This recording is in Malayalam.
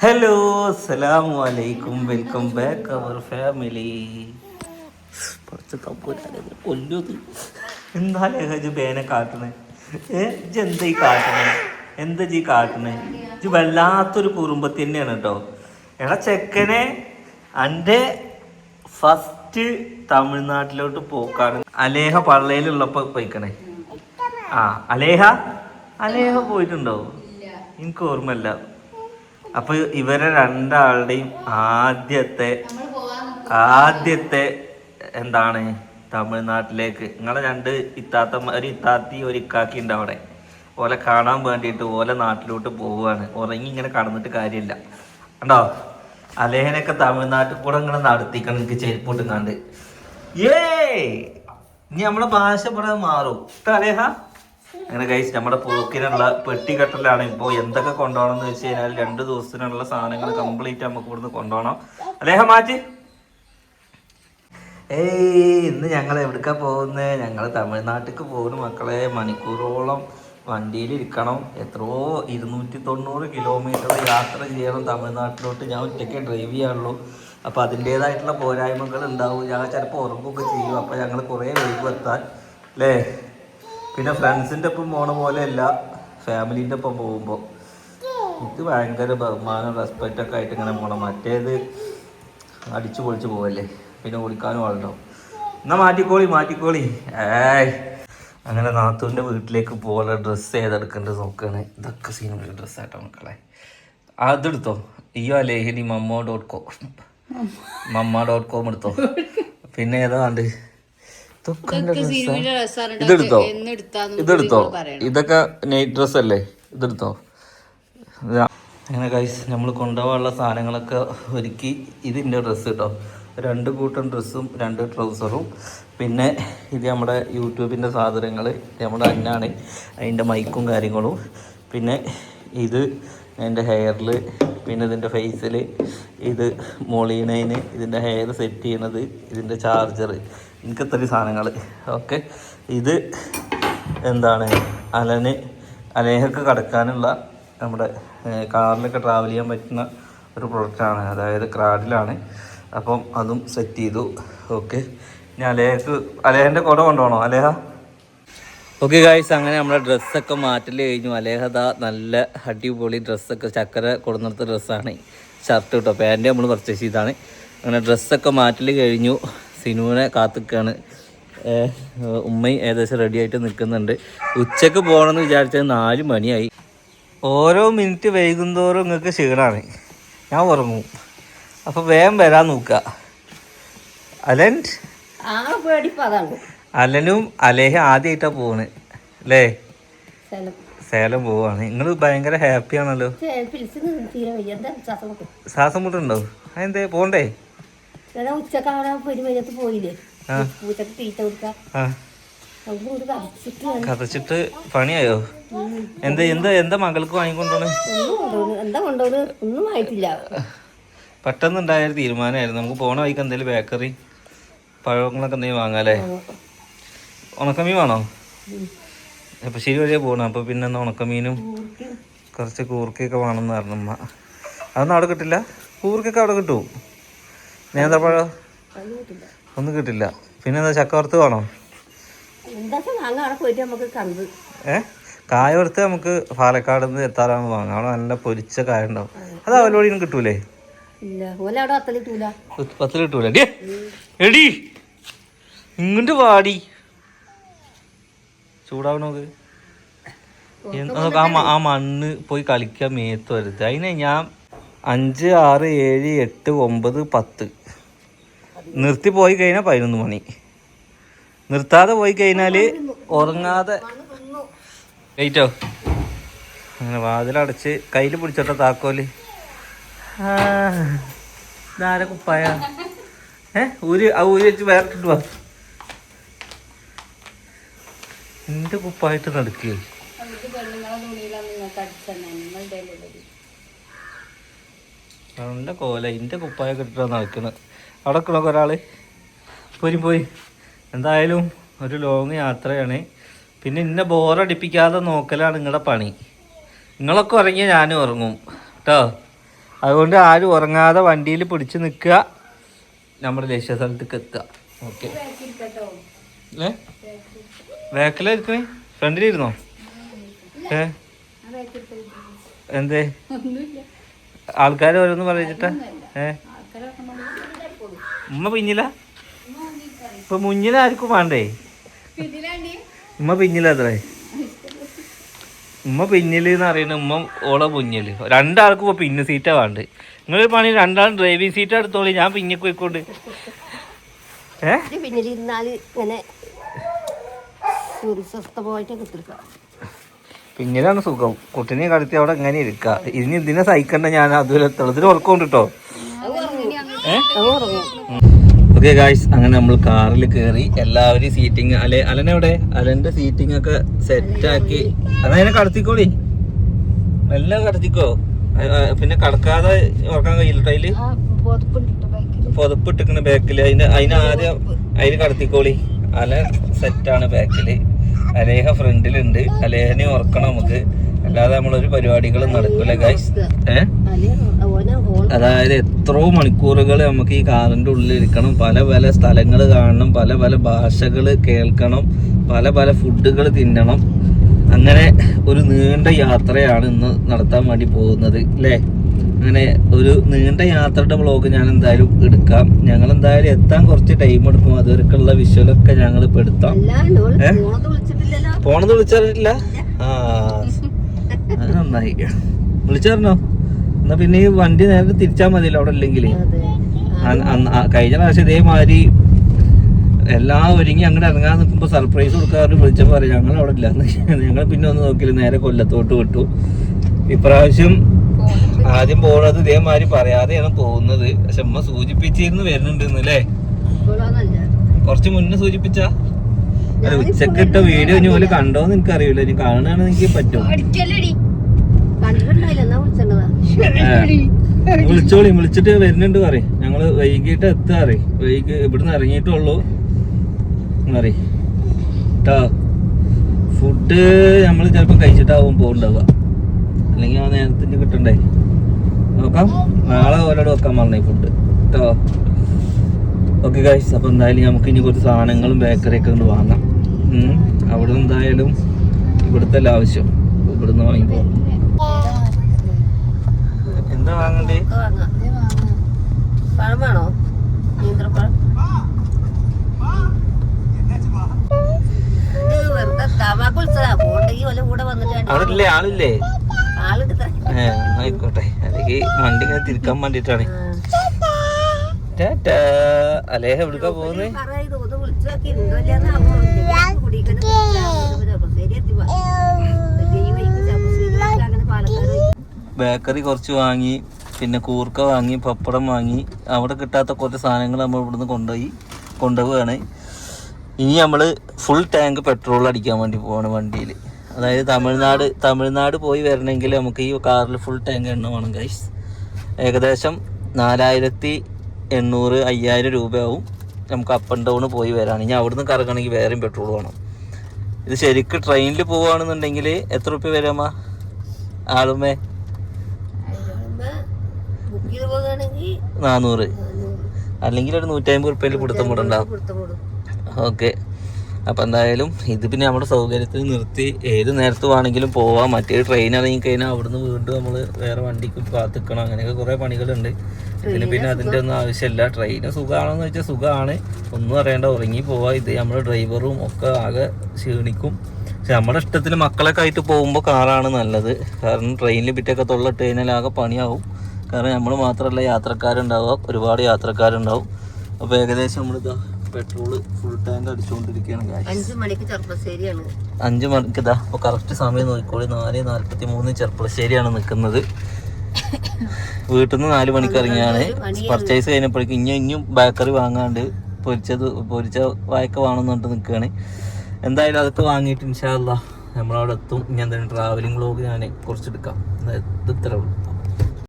ഹലോ അസ്സലാമു അലൈക്കും വെൽക്കം ബാക്ക് അവർ ഫാമിലി. കുറച്ച് തപ്പൂരാണ് കൊല്ലത്. എന്താ ലേഖജ് പേനെ കാട്ടണേ? എന്താ ഈ കാട്ടണേ? എന്താ ഈ കാട്ടണേ? ഇത് വല്ലാത്തൊരു കുറുമ്പത്തി തന്നെയാണ് കേട്ടോ. എടാ ചെക്കനെ എൻ്റെ ഫസ്റ്റ് തമിഴ്നാട്ടിലോട്ട് പോക്കാണ്. അലേഹ പള്ളയിലുള്ളപ്പോൾ പോയിക്കണേ. ആ അലേഹ അലേഹ പോയിട്ടുണ്ടോ? എനിക്ക് ഓർമ്മയില്ല. അപ്പൊ ഇവരെ രണ്ടാളുടെയും ആദ്യത്തെ എന്താണ് തമിഴ്നാട്ടിലേക്ക് നിങ്ങളെ രണ്ട് ഒരു ഇത്താത്തി ഒരു ഇക്കാക്കി ഉണ്ട് അവിടെ. ഓലെ കാണാൻ വേണ്ടിയിട്ട് ഓലെ നാട്ടിലോട്ട് പോവുകയാണ്. ഉറങ്ങി ഇങ്ങനെ കടന്നിട്ട് കാര്യമില്ല കണ്ടോ. അലേഹനൊക്കെ തമിഴ്നാട്ടിൽ കൂടെ ഇങ്ങനെ നടത്തിക്കണം. എനിക്ക് ചെരുപ്പോട്ടും കണ്ട് ഇനി നമ്മളെ ഭാഷ ഇവിടെ മാറും അലേഹ. അങ്ങനെ കഴിച്ച് നമ്മുടെ പോക്കിനുള്ള പെട്ടിക്കെട്ടലാണ്. ഇപ്പോൾ എന്തൊക്കെ കൊണ്ടുപോകണം എന്ന് വെച്ച് കഴിഞ്ഞാൽ 2 ദിവസത്തിനുള്ള സാധനങ്ങൾ കംപ്ലീറ്റ് നമുക്ക് ഇവിടുന്ന് കൊണ്ടുപോകണം. അലേഹ മാറ്റി. ഇന്ന് ഞങ്ങൾ എവിടേക്കാ പോകുന്നത്? ഞങ്ങൾ തമിഴ്നാട്ടിലേക്ക് പോകുന്നു മക്കളെ. മണിക്കൂറോളം വണ്ടിയിലിരിക്കണം. എത്രയോ 290 കിലോമീറ്റർ യാത്ര ചെയ്യണം തമിഴ്നാട്ടിലോട്ട്. ഞാൻ ഒറ്റയ്ക്ക് ഡ്രൈവ് ചെയ്യാനുള്ളൂ. അപ്പോൾ അതിൻ്റേതായിട്ടുള്ള പോരായ്മകൾ ഉണ്ടാവും. ഞാൻ ചിലപ്പോൾ ഉറങ്ങുകയൊക്കെ ചെയ്യും. അപ്പോൾ ഞങ്ങൾ കുറേ വൈകി എത്താൻ അല്ലേ. പിന്നെ ഫ്രണ്ട്സിൻ്റെ ഒപ്പം പോണ പോലെയല്ല ഫാമിലീൻ്റെ ഒപ്പം പോകുമ്പോൾ. ഇത് ഭയങ്കര ബഹുമാനം റെസ്പെക്റ്റൊക്കെ ആയിട്ട് ഇങ്ങനെ പോകണം. മറ്റേത് അടിച്ചു പൊളിച്ച് പോവല്ലേ, പിന്നെ ഓടിക്കാനും ആളുണ്ടാവും. എന്നാൽ മാറ്റിക്കോളി. അങ്ങനെ നാത്തൂൻ്റെ വീട്ടിലേക്ക് പോലെ ഡ്രസ്സ് ഏതെടുക്കേണ്ടത് നോക്കുകയാണ്. ഇതൊക്കെ സീനൊരു ഡ്രസ്സായിട്ടോ മക്കളെ. അതെടുത്തോ അയ്യോ ലേഹിനി മമ്മ.com എടുത്തോ. പിന്നെ ഏതാ കണ്ട് ഇതെടുത്തോ. ഇതൊക്കെ നൈറ്റ് ഡ്രസ് അല്ലേ, ഇതെടുത്തോ. അങ്ങനെ ഗൈസ് നമ്മൾ കൊണ്ടുപോകാനുള്ള സാധനങ്ങളൊക്കെ ഒരുക്കി. ഇതിൻ്റെ ഡ്രസ്സ് കേട്ടോ, 2 കൂട്ടം ഡ്രസ്സും 2 ട്രൗസറും. പിന്നെ ഇത് നമ്മുടെ യൂട്യൂബിൻ്റെ സാധനങ്ങൾ നമ്മുടെ അന്നാണ്, അതിൻ്റെ മൈക്കും കാര്യങ്ങളും. പിന്നെ ഇത് എൻ്റെ ഹെയറിൽ, പിന്നെ ഇതിൻ്റെ ഫേസിൽ, ഇത് മൊളീനൈന് ഇതിൻ്റെ ഹെയർ സെറ്റ് ചെയ്യണത്, ഇതിൻ്റെ ചാർജർ, എനിക്ക് ഇത്രയും സാധനങ്ങൾ. ഓക്കെ, ഇത് എന്താണ് അലേഹക്ക് കിടക്കാനുള്ള നമ്മുടെ കാറിലൊക്കെ ട്രാവൽ ചെയ്യാൻ പറ്റുന്ന ഒരു പ്രൊഡക്റ്റാണ്, അതായത് ക്രാഡിലാണ്. അപ്പം അതും സെറ്റ് ചെയ്തു. ഓക്കെ, ഇനി അലേഹൻ്റെ കുട കൊണ്ടുപോകണോ അലേഹ? ഓക്കെ ഗായ്സ്, അങ്ങനെ നമ്മുടെ ഡ്രസ്സൊക്കെ മാറ്റൽ കഴിഞ്ഞു. അലേഹദ നല്ല അടിപൊളി ഡ്രസ്സൊക്കെ ചക്കര കൊടുന്നെടുത്ത ഡ്രസ്സാണ്. ഷർട്ട് കേട്ടോ, പാൻറ്റ് നമ്മൾ പർച്ചേസ് ചെയ്താണ്. അങ്ങനെ ഡ്രസ്സൊക്കെ മാറ്റൽ കഴിഞ്ഞു. സിനുവിനെ കാത്തിക്കാണ്. ഉമ്മയും ഏകദേശം റെഡി ആയിട്ട് നിൽക്കുന്നുണ്ട്. ഉച്ചക്ക് പോകണമെന്ന് വിചാരിച്ചത് 4 മണിയായി. ഓരോ മിനിറ്റ് വൈകുന്തോറും നിങ്ങൾക്ക് ക്ഷീണമാണ്, ഞാൻ ഉറങ്ങും. അപ്പോൾ വേഗം വരാൻ നോക്കുക. അലനും അലേഹ ആദ്യമായിട്ടാണ് പോകുന്നത് അല്ലേ? സേലം പോവാണ്. നിങ്ങൾ ഭയങ്കര ഹാപ്പി ആണല്ലോ. ശ്വാസം മുട്ടുണ്ടോ? അതെന്തേ പോണ്ടേ? കഥച്ചിട്ട് പണിയായോ? എന്താ മകൾക്ക് വാങ്ങിക്കൊണ്ടോണ്? പെട്ടെന്നുണ്ടായൊരു തീരുമാനമായിരുന്നു. നമുക്ക് പോണ വഴിക്ക് എന്തെങ്കിലും ബേക്കറി പഴങ്ങളൊക്കെ എന്തെങ്കിലും വാങ്ങാല്ലേ? ഉണക്കമീൻ വേണോ? അപ്പം ശരി വഴിയാ പോകണം. അപ്പോൾ പിന്നെ ഒന്ന് ഉണക്കമീനും കുറച്ച് കൂർക്കയൊക്കെ വേണമെന്ന് പറഞ്ഞു അമ്മ. അതൊന്നും അവിടെ കിട്ടില്ല. കൂർക്കൊക്കെ അവിടെ കിട്ടും. നേന്ത്രപ്പഴം ഒന്നും കിട്ടില്ല. പിന്നെ എന്താ ചക്ക വറുത്ത് വേണോ? കായ വറുത്ത് നമുക്ക് പാലക്കാട് നിന്ന് എത്താറാണ് വാങ്ങാം. അവിടെ നല്ല പൊരിച്ച കായ ഉണ്ടാവും. അത് അവലോടിനും കിട്ടൂലേ? 10 കിട്ടൂല. എടി ഇങ്ങോട്ട് വാടി, ചൂടാവണോക്ക്. ആ മണ്ണ് പോയി കളിക്കാൻ മേത്ത് വരുത്. അതിനെ ഞാൻ 5, 6, 7, 8, 9, 10 നിർത്തി പോയി കഴിഞ്ഞാൽ 11 മണി. നിർത്താതെ പോയി കഴിഞ്ഞാൽ ഉറങ്ങാതെ വെയിറ്റോ. അങ്ങനെ വാതിലടച്ച് കയ്യിൽ പിടിച്ചോട്ടെ താക്കോല്. ഇതാരെ കുപ്പായ? ഊര് വെച്ച് വേറെ ഇട്ടുവാ. എൻ്റെ കുപ്പായിട്ട് നടക്കുകയെ. നല്ല കോല എൻ്റെ കുപ്പായൊക്കെ ഇട്ടിട്ടാണ് നടക്കുന്നത്. അവിടെ കിടക്കും ഒരാൾ. പോയി എന്തായാലും ഒരു ലോങ് യാത്രയാണ്. പിന്നെ ഇന്നെ ബോറടിപ്പിക്കാതെ നോക്കലാണ് നിങ്ങളുടെ പണി. നിങ്ങളൊക്കെ ഉറങ്ങിയാൽ ഞാനും ഉറങ്ങും കേട്ടോ. അതുകൊണ്ട് ആരും ഉറങ്ങാതെ വണ്ടിയിൽ പിടിച്ച് നിൽക്കുക, നമ്മുടെ ലക്ഷ്യ സ്ഥലത്തേക്ക് എത്തുക. ഓക്കെ, ബാക്കിലായിരിക്കണേ, ഫ്രണ്ടിലിരുന്നോ? എന്തേ ആൾക്കാർ ഓരോന്ന് പറയിച്ചിട്ടാ? ഉമ്മ പിന്നില? ഇപ്പൊ മുന്നിലാർക്കും വേണ്ടേ? ഉമ്മ പിന്നിലത്രേ. ഉമ്മ പിന്നില് എന്ന് പറയുന്നത് ഉമ്മ ഓളെ മുന്നില്. രണ്ടാൾക്കും ഇപ്പൊ പിന്ന് സീറ്റാ വേണ്ടത്. നിങ്ങളൊരു പണി, രണ്ടാളും ഡ്രൈവിംഗ് സീറ്റ് എടുത്തോളി, ഞാൻ പിന്നിക്ക് പോയിക്കൊണ്ട്. പിന്നിലാണ് സുഖം. കുട്ടിനെ കളിത്തി അവിടെ എങ്ങനെ ഇരിക്കുക. ഇനി ഇതിനെ സഹിക്കണ്ട. ഞാൻ അതുപോലെ തെളത്തിന് ഉറക്കം കേട്ടോ. ഓക്കെ ഗായ്സ്, അങ്ങനെ നമ്മൾ കാറിൽ കയറി എല്ലാവരും സീറ്റിങ് അലനെവിടെ? അലന്റെ സീറ്റിംഗ് ഒക്കെ സെറ്റാക്കി. അതതിനെ കടത്തിക്കോളി, എല്ലാം കടത്തിക്കോ. പിന്നെ കടക്കാതെ ഉറക്കാൻ കഴിയില്ല. അതില് പുതപ്പിട്ടിക്കണ ബാക്കില്. അതിനാദ്യം അതിൽ കടത്തിക്കോളി. അല സെറ്റാണ് ബാക്കില്, അലേഹ ഫ്രണ്ടിലുണ്ട്. അലേഹനെ ഉറക്കണം നമുക്ക്, അല്ലാതെ നമ്മളൊരു പരിപാടികളും നടക്കൂല ഗൈസ്. അതായത് എത്രയോ മണിക്കൂറുകൾ നമുക്ക് ഈ കാറിൻ്റെ ഉള്ളിൽ ഇരിക്കണം, പല പല സ്ഥലങ്ങൾ കാണണം, പല പല ഭാഷകൾ കേൾക്കണം, പല പല ഫുഡുകൾ തിന്നണം. അങ്ങനെ ഒരു നീണ്ട യാത്രയാണ് ഇന്ന് നടത്താൻ വേണ്ടി പോകുന്നത് അല്ലേ? അങ്ങനെ ഒരു നീണ്ട യാത്രയുടെ വ്ളോഗ് ഞാൻ എന്തായാലും എടുക്കാം. ഞങ്ങൾ എന്തായാലും എത്താൻ കുറച്ച് ടൈം എടുക്കും. അതുവരെക്കുള്ള വിഷ്വലൊക്കെ ഞങ്ങൾ ഇപ്പൊ എടുത്താം. പോണത് വിളിച്ചിട്ടില്ല? അത് നന്നായി. വിളിച്ചറിഞ്ഞോ? എന്നാ പിന്നെ ഈ വണ്ടി നേരെ തിരിച്ചാൽ മതിയല്ലോ അവിടെ ഇല്ലെങ്കിൽ. കഴിഞ്ഞ പ്രാവശ്യം ഇതേമാതിരി എല്ലാം ഒരുങ്ങി അങ്ങനെ ഇറങ്ങാൻ നിൽക്കുമ്പോൾ സർപ്രൈസ് കൊടുക്കാറ് വിളിച്ചപ്പോൾ പറയാം ഞങ്ങൾ അവിടെ ഇല്ല. ഞങ്ങൾ പിന്നെ ഒന്ന് നോക്കിയില്ല, നേരെ കൊല്ലത്തോട്ട് വിട്ടു. ഇപ്രാവശ്യം ആദ്യം പോണത് ഇതേമാതിരി പറയാതെയാണ് പോകുന്നത്. പക്ഷെ അമ്മ സൂചിപ്പിച്ചിരുന്ന് വരുന്നുണ്ട് അല്ലേ? കുറച്ച് മുന്നേ സൂചിപ്പിച്ചാ. അല്ല, ഉച്ചക്കിട്ട വീഡിയോ ഇനി പോലെ കണ്ടോന്ന് എനിക്ക് അറിയില്ല. ഇനി കാണുകയാണെന്ന് എനിക്ക് പറ്റും. വിളിച്ചോളി, വിളിച്ചിട്ട് വരുന്നുണ്ട് പറയും. ഞങ്ങള് വൈകിട്ട് എത്താറി, വൈകി ഇവിടുന്ന് ഇറങ്ങിയിട്ടുള്ളൂ പറയും കേട്ടോ. ഫുഡ് നമ്മൾ ചിലപ്പോൾ കഴിച്ചിട്ടാവും പോകണ്ടാവുക, അല്ലെങ്കിൽ ആ നേരത്തിന് കിട്ടണ്ടേ. നോക്കാം, നാളെ ഓരോട് വെക്കാൻ പറഞ്ഞേ ഫുഡ് കേട്ടോ. ഓക്കെ ഗൈസ്, അപ്പോൾ എന്തായാലും നമുക്ക് ഇനി കുറച്ച് സാധനങ്ങളും ബേക്കറിയൊക്കെ കൊണ്ട് വാങ്ങാം. അവിടെ എന്തായാലും ഇവിടുത്തെ ആവശ്യം ഇവിടുന്ന് വാങ്ങിപ്പോ. എന്താ വാങ്ങണ്ടേ? പഴമാണോ? നീന്ത്രപ്പഴം. അവിടെ ആളില്ലേ? ആയിക്കോട്ടെ, അല്ലെങ്കിൽ വണ്ടി ഇങ്ങനെ തിരിക്കാൻ വേണ്ടിട്ടാണ്. അലേഹ എവിടുക്കാ പോകുന്നത്? ബേക്കറി കുറച്ച് വാങ്ങി, പിന്നെ കൂർക്ക വാങ്ങി, പപ്പടം വാങ്ങി. അവിടെ കിട്ടാത്ത കുറച്ച് സാധനങ്ങൾ നമ്മൾ ഇവിടുന്ന് കൊണ്ടുപോവുകയാണ്. ഇനി നമ്മൾ ഫുൾ ടാങ്ക് പെട്രോൾ അടിക്കാൻ വേണ്ടി പോവാണ് വണ്ടിയിൽ. അതായത് തമിഴ്നാട് പോയി വരണമെങ്കിൽ നമുക്ക് ഈ കാറിൽ ഫുൾ ടാങ്ക് എണ്ണ വേണം ഗൈസ്. ഏകദേശം 4800-5000 രൂപയാവും നമുക്ക് അപ്പ് ആൻഡ് ഡൗൺ പോയി വരാൻ. ഇനി അവിടുന്ന് കറങ്ങണമെങ്കിൽ വേറെയും പെട്രോൾ വേണം. ഇത് ശരിക്കും ട്രെയിനിൽ പോവുകയാണെന്നുണ്ടെങ്കിൽ എത്ര റുപ്യ വരാമ ആളുമേ? 400, അല്ലെങ്കിൽ ഒരു 150 റുപ്യയിൽ പിടുത്തം കൂടണ്ടാവും. ഓക്കെ, അപ്പം എന്തായാലും ഇത് പിന്നെ നമ്മുടെ സൗകര്യത്തിന് നിർത്തി ഏത് നേരത്ത് വേണമെങ്കിലും പോവാം. മറ്റേ ട്രെയിൻ ഇറങ്ങിക്കഴിഞ്ഞാൽ അവിടുന്ന് വീണ്ടും നമ്മൾ വേറെ വണ്ടിക്ക് കാത്തിക്കണം. അങ്ങനെയൊക്കെ കുറേ പണികളുണ്ട്. ഇതിന് പിന്നെ അതിൻ്റെ ഒന്നും ആവശ്യമില്ല. ട്രെയിന് സുഖമാണെന്ന് വെച്ചാൽ സുഖമാണ്, ഒന്നും അറിയേണ്ട, ഉറങ്ങി പോവാം. ഇത് നമ്മുടെ ഡ്രൈവറും ഒക്കെ ആകെ ക്ഷീണിക്കും. പക്ഷെ നമ്മുടെ ഇഷ്ടത്തിന് മക്കളൊക്കെ ആയിട്ട് പോകുമ്പോൾ കാറാണ് നല്ലത്. കാരണം ട്രെയിനിൽ പിറ്റൊക്കെ തൊള്ളിട്ട് കഴിഞ്ഞാൽ ആകെ പണിയാവും. കാരണം നമ്മൾ മാത്രമല്ല യാത്രക്കാരുണ്ടാവുക, ഒരുപാട് യാത്രക്കാരുണ്ടാവും. അപ്പോൾ ഏകദേശം നമ്മളിതാ പെട്രോള് ഫുൾ ടാങ്ക് അടിച്ചുകൊണ്ടിരിക്കുകയാണ്. 5 മണിക്ക് ചെറുപ്പശ്ശേരിയാണ്. 5 മണിക്ക് ഇതാ അപ്പോൾ കറക്റ്റ് സമയം നോക്കിക്കോളി. 4:43 ചെറുപ്പശ്ശേരിയാണ് നിൽക്കുന്നത്. വീട്ടിൽ നിന്ന് 4 മണിക്ക് ഇറങ്ങിയാണ്. പർച്ചേസ് കഴിഞ്ഞപ്പോഴേക്കും ഇനിയും ബേക്കറി വാങ്ങാണ്ട് പൊരിച്ച വായക്ക വാങ്ങുന്നുണ്ട് നിൽക്കുകയാണ്. എന്തായാലും അതൊക്കെ വാങ്ങിയിട്ട് ഇൻഷാ അല്ലാഹ് നമ്മളവിടെ എത്തും. ഇനി എന്തെങ്കിലും ട്രാവലിംഗ് വ്ലോഗ് ഞാൻ കുറച്ചെടുക്കാം. അതായത് ഇത്രേ ഉള്ളൂ.